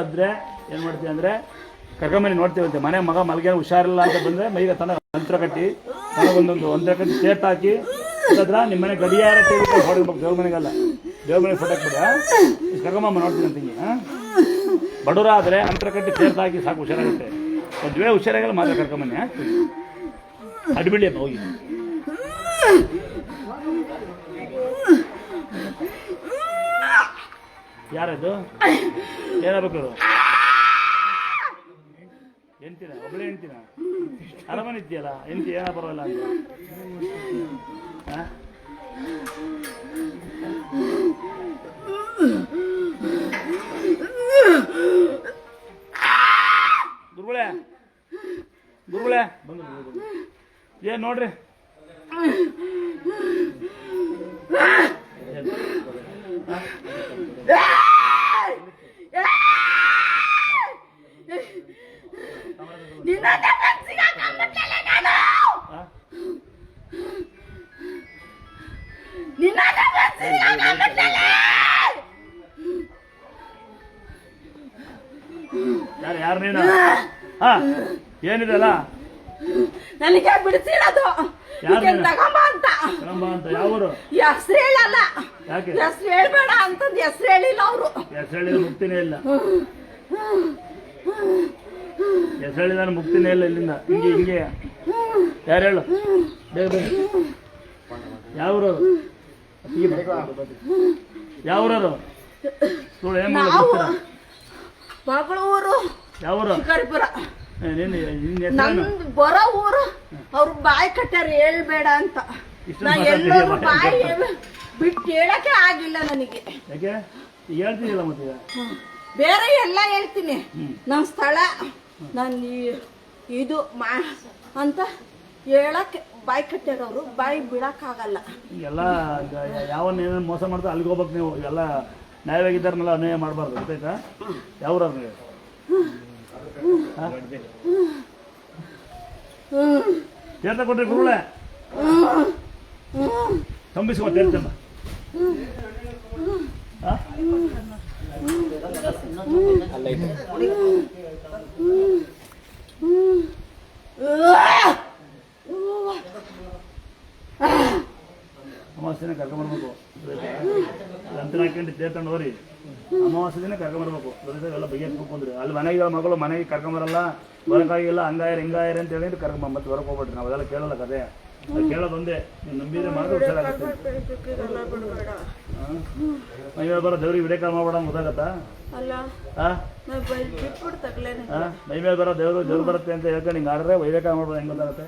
ಆದ್ರೆ ಏನು ಮಾಡ್ತೀವಿ ಅಂದರೆ ಕರ್ಕೊಂಬನಿ ನೋಡ್ತೀವಂತೆ ಮನೆ ಮಗ ಮಲ್ಗೆ ಹುಷಾರಿಲ್ಲ ಅಂತ ಬಂದರೆ ಮೈಗೆ ತನ್ನ ಮಂತ್ರ ಕಟ್ಟಿ ನನಗೊಂದೊಂದು ಒಂದ್ರ ಕಟ್ಟಿ ಸೇರ್ಟ್ ಹಾಕಿ ಹತ್ರ ನಿಮ್ಮ ಮನೆ ಗಡಿಯಾರ ಟಿವಿ ಹೊಡಬೇಕು ದೇವ್ರ ಮನೆಗಲ್ಲ ದೇವ್ರ ಮನೆಗೆ ಫೋಟೋ ಹಾಕ್ಬಿಡ ಕರ್ಕೊಂಬಮ್ಮ ನೋಡ್ತೀನಿ ಅಂತ ಹಿಂಗೆ ಬಡವರ ಆದರೆ ಅಂತರ ಕಟ್ಟಿ ಸೇರ್ಟ್ ಹಾಕಿ ಸಾಕು ಹುಷಾರಾಗುತ್ತೆ ಮದುವೆ ಹುಷಾರಾಗಲ್ಲ ಮಾತ್ರ ಕರ್ಕೊಂಬನ್ನಿ ಅಡ್ಬಿಡಿ ಅಪ್ಪ ಹೋಗಿ ಯಾರದು ಏನಾಗಬೇಕು ಎಂತಿನ ಒಬ್ಬಳೇ ಎಂತಿನ ಅರಮನೆ ಇದೆಯಲ್ಲ ಎಂತಿ ಏನ ಬರೋಲ್ಲ ಅಂತ ಗುರುಗಳೇ ಗುರುಗಳೇ ಬಂದು ಏನು ನೋಡ್ರಿ ಯಾರು ನೀನು ಏನಿದೆಲ್ಲ ನನಗೆ ಬಿಡಿಸಿರೋದು ತಗೊಂಬ ಅಂತ ಯಾವರು ಹೆಸರು ಹೇಳಲ್ಲ ಯಾಕೆ ಹೆಸರು ಹೇಳ್ಬೇಡ ಅಂತಂದು ಹೆಸರು ಹೇಳಿಲ್ಲ ಅವರು ಹೆಸರು ಹೇಳಿದ್ರೆ ಮುಕ್ತಿನೇ ಇಲ್ಲ ಹೆಸರು ಹೇಳಿದ್ರೆ ಮುಕ್ತಿನೇ ಇಲ್ಲ ಇಲ್ಲಿಂದ ಹಿಂಗೆ ಹಿಂಗೆ ಯಾರು ಹೇಳು ಬೇಗ ಬೇಗ ಯಾವ್ರು ಯಾವ್ರವರು ಸುಳ್ಳು ಏನು ಮಾಡ್ತೀರಾ ಮಗಳೂರು ಯಾವ್ರು ಶಿಕಾರಿಪುರ ಹೆಸರೇನು ಬರೋ ಊರು ಅವ್ರು ಬಾಯಿ ಕಟ್ಟಾರ ಹೇಳ್ಬೇಡ ಅಂತ ನಾ ಎಲ್ಲರೂ ಬಾಯಿ ಬಿಟ್ಟು ಹೇಳಕ್ಕೆ ಆಗಿಲ್ಲ ನನಗೆ ಯಾಕೆ ಹೇಳ್ತಿದ್ದಿಲ್ಲ ಮತ್ತೆ ಬೇರೆ ಎಲ್ಲ ಹೇಳ್ತೀನಿ ನನ್ನ ಸ್ಥಳ ನಾನು ಇದು ಅಂತ ಹೇಳಕ್ಕೆ ಬಾಯಿ ಕಟ್ಟಾರವ್ರು ಬಾಯಿ ಬಿಡಕ್ಕಾಗಲ್ಲ ಎಲ್ಲ ಯಾವನ್ನೇನು ಮೋಸ ಮಾಡ್ತಾ ಅಲ್ಲಿಗೆ ಹೋಗ್ಬೇಕು ನೀವು ಎಲ್ಲ ನ್ಯಾಯವಾಗಿದ್ದಾರನ್ನೆಲ್ಲ ಅನ್ಯಾಯ ಮಾಡಬಾರ್ದು ಗೊತ್ತಾಯ್ತಾ ಯಾವ್ರ ನೀವು ತೀರ್ಥ ಕೊಟ್ರಿ ಗುರುಗಳೇ ತಂಬಿಸ್ಕೊ ತೀರ್ಥಮ್ಮ ಅಮಾವಾಸ್ಯೆನ ಕರ್ಕೊಂಬರ್ಬೇಕು ಅಂತರ ಹಾಕೊಂಡು ತೀರ್ಥಂಡು ಹೋರಿ ಅಮಾವಾಸ್ಯೆ ದಿನ ಕರ್ಕೊಂಬರ್ಬೇಕು ಎಲ್ಲ ಬಗೆಹರಿಸ್ಬೇಕು ಅಂದ್ರೆ ಅಲ್ಲಿ ಮನೆಗೆ ಮಗಳು ಮನೆಗೆ ಕರ್ಕೊಂಬರಲ್ಲ ಬರೋಕ್ಕಾಗಿಲ್ಲ ಹಂಗಾಯರ್ ಹಿಂಗಾಯರ್ ಅಂತ ಹೇಳಿದ್ರೆ ಕರ್ಕೊಂಬ ಮತ್ತೆ ಹೊರಗೆ ಹೋಗ್ಬಿಟ್ರಿ ನಾವು ಅದೆಲ್ಲ ಕೇಳಲ್ಲ ಕತೆ ಕೇಳೋದೊಂದೇ ನೀವು ನಂಬಿದ್ರೆ ಮಾತ್ರ ಹುಷಾರಾಗುತ್ತೆ ಮೈ ಮೇಲೆ ಬರೋ ದೇವ್ರಿಗೆ ವಿಡಿಯೋ ಕಾಲ್ ಮಾಡ್ಬೇಡ ಗೊತ್ತಾಗತ್ತಾ ಮೈ ಮೇಲೆ ಬರೋ ದೇವ್ರು ಬರುತ್ತೆ ಅಂತ ಹೇಳ್ಕೊಂಡು ಹಿಂಗೆ ಆಡಿದ್ರೆ ವಿಡಿಯೋ ಕಾಲ್ ಮಾಡ್ಬೋದು ಹೆಂಗೆ ಗೊತ್ತಾಗುತ್ತೆ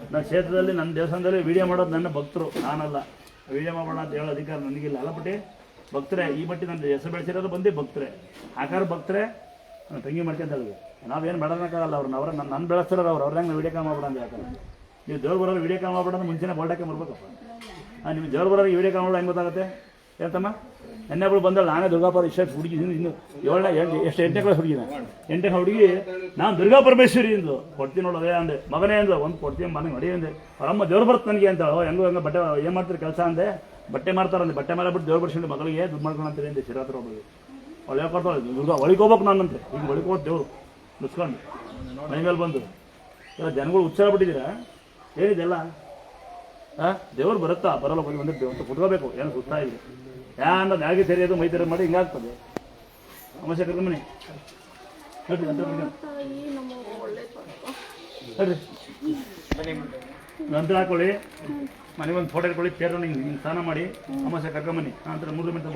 ನನ್ನ ಕ್ಷೇತ್ರದಲ್ಲಿ ನನ್ನ ದೇವಸ್ಥಾನದಲ್ಲಿ ವಿಡಿಯೋ ಮಾಡೋದು ನನ್ನ ಭಕ್ತರು ನಾನಲ್ಲ ವಿಡಿಯೋ ಮಾಡೋಣ ಅಂತ ಹೇಳೋ ಅಧಿಕಾರ ನನಗಿಲ್ಲ ಅಲ್ಲ ಪಟ್ಟಿ ಭಕ್ತರೇ ಈ ಮಟ್ಟಿ ನನ್ನ ಹೆಸರು ಬೆಳೆಸಿರೋದು ಬಂದು ಭಕ್ತರೇ ಆಕಾರ ಭಕ್ತರೇ ನಾನು ತಂಗಿ ಮಾಡ್ಕೊಂತ ಹೇಳಿದೆ ನಾವೇನು ಮಾಡೋಕ್ಕಾಗಲ್ಲ ಅವ್ರನ್ನ ನನ್ನ ಬೆಳೆಸ್ತಿರೋರು ಅವ್ರು ಹೆಂಗೆ ವಿಡಿಯೋ ಕಾಲ್ ಮಾಡ್ಬೇಡ ಅಂತ ಯಾಕಂದ್ರೆ ನೀವು ದೇವ್ರು ಬರೋರು ವಿಡಿಯೋ ಕಾಲ್ ಮಾಡ್ಬೇಡ ಅಂದ್ರೆ ಮುಂಚೆನೇ ಬೋಲ್ಡಾಕೆ ಬರ್ಬೇಕಪ್ಪ ನಿಮ್ಗೆ ದೇವ್ರು ಬರೋರಿಗೆ ವಿಡಿಯೋ ಕಾಲ್ ಮಾಡೋದು ಹೆಂಗೆ ಗೊತ್ತಾಗುತ್ತೆ ಹೇಳ್ತಮ್ಮ ಎಣ್ಣೆಗಳು ಬಂದಳು ನಾನೇ ದುರ್ಗಾಪುರ ಇಷ್ಟ ಹುಡುಗಿ ಇನ್ನು ಎಷ್ಟು 8ನೇ ಕ್ಲಾಸ್ ಹುಡುಗಿನ 8ನೇ ಹುಡುಗಿ ನಾನು ದುರ್ಗಾ ಪರಮೇಶ್ವರಿ ಎಂದು ಕೊಡ್ತೀನಿ ನೋಡೋದೇ ಅಂದೆ ಮಗನೇ ಅಂದೆ ಒಂದು ಕೊಡ್ತೀನಿ ಮನೆಗೆ ಹೊಡಿ ಅಂದೆ ಅವರಮ್ಮ ದೇವ್ರು ಬರುತ್ತೆ ನನಗೆ ಅಂತ ಹೆಂಗೆ ಬಟ್ಟೆ ಏನು ಮಾಡ್ತಾರೆ ಕೆಲಸ ಅಂದೆ ಬಟ್ಟೆ ಮಾಡ್ತಾರಂದೆ ಬಟ್ಟೆ ಮೇಲೆ ಬಿಟ್ಟು ದೇವ್ರು ಬರ್ಸ್ಕೊಂಡು ಮಗಳಿಗೆ ದುಡ್ಡು ಮಾಡ್ಕೊಳಂತೀರಿ ಅಂದೆ ಶಿರಾತ್ರ ಒಬ್ಬರಿಗೆ ಅವಳು ಹೇಳ್ಕೊಡ್ತಾಳೆ ದುರ್ಗಾ ಒಳಗೆ ಹೋಗ್ಬೇಕು ನಾನಂತೆ ಈಗ ಒಳಗೆ ಹೋಗಿ ದೇವ್ರು ನುಸ್ಕೊಂಡು ಮೈ ಮೇಲೆ ಬಂದು ಎಲ್ಲ ಜನಗಳು ಉತ್ಸಾಹ ಬಿಟ್ಟಿದ್ದೀರಾ ಏನಿದೆಲ್ಲ ದೇವ್ರು ಬರುತ್ತಾ ಬರಲ್ಲ ಬಂದು ಬಂದಿರ್ತೀವಿ ಅಂತ ಕುಟ್ಕೋಬೇಕು ಏನು ಸುತ್ತಾ ಇದೆ ಅನ್ನೋದು ಯಾಕೆ ತೆರೆಯೋದು ಮೈ ತೆರೆದು ಮಾಡಿ ಹಿಂಗಾಗ್ತದೆ ಸಮಸ್ಯೆ ಕರ್ಕೊಂಬನಿ ಹೇಳ್ರಿ ನಂತರ ಹಾಕೊಳ್ಳಿ ಮನೆಗೊಂದು ಫೋಟೋ ಇಟ್ಕೊಳ್ಳಿ ತೇರ ಹಿಂಗೆ ಸ್ನಾನ ಮಾಡಿ ಸಮಸ್ಯೆ ಕರ್ಕೊಂಬನ್ನಿ ನಂತರ 3 ಮಿನಿಟ್